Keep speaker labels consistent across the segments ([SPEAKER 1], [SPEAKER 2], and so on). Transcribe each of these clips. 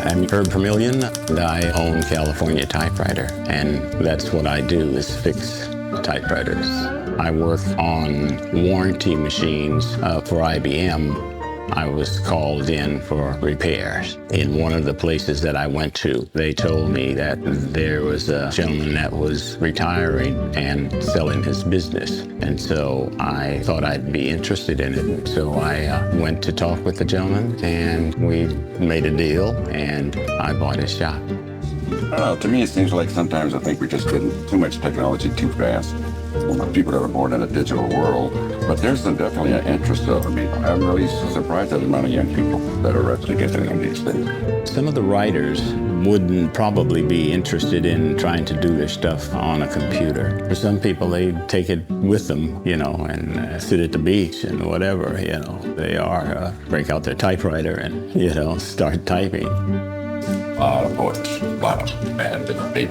[SPEAKER 1] I'm Herb Vermillion, and I own California Typewriter, and that's what I do is fix typewriters. I work on warranty machines for IBM. I was called in for repairs. In one of the places that I went to, they told me that there was a gentleman that was retiring and selling his business. And so I thought I'd be interested in it. So I went to talk with the gentleman, and we made a deal, and I bought his shop.
[SPEAKER 2] I don't know, to me it seems like sometimes I think we're just getting too much technology too fast. People that are born in a digital world, but there's definitely an interest of, I'm really surprised at the amount of young people that are actually getting on these things.
[SPEAKER 1] Some of the writers wouldn't probably be interested in trying to do their stuff on a computer. For some people, they take it with them, and sit at the beach and whatever, They break out their typewriter and, start typing.
[SPEAKER 2] A lot of poets, a lot of bad, they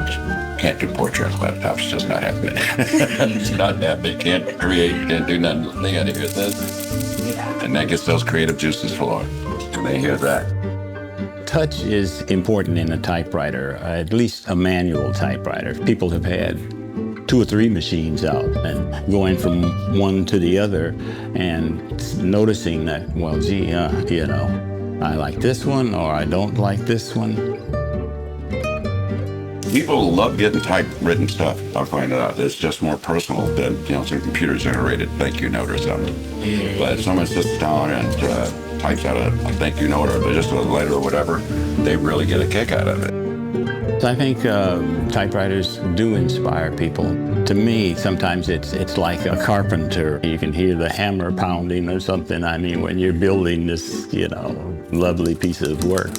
[SPEAKER 2] can't do poetry on laptops. It's just not happening. It's not happening. They can't create, can't do nothing. They gotta hear this. And that gets those creative juices flowing. And they hear that.
[SPEAKER 1] Touch is important in a typewriter, at least a manual typewriter. People have had 2 or 3 machines out and going from one to the other and noticing that, well, gee, I like this one or I don't like this one.
[SPEAKER 2] People love getting typewritten stuff. I find out it's just more personal than, some computer-generated thank you note or something. But if someone sits down and types out a thank you note or just a letter or whatever, they really get a kick out of it.
[SPEAKER 1] I think typewriters do inspire people. To me, sometimes it's like a carpenter. You can hear the hammer pounding or something. When you're building this, lovely piece of work.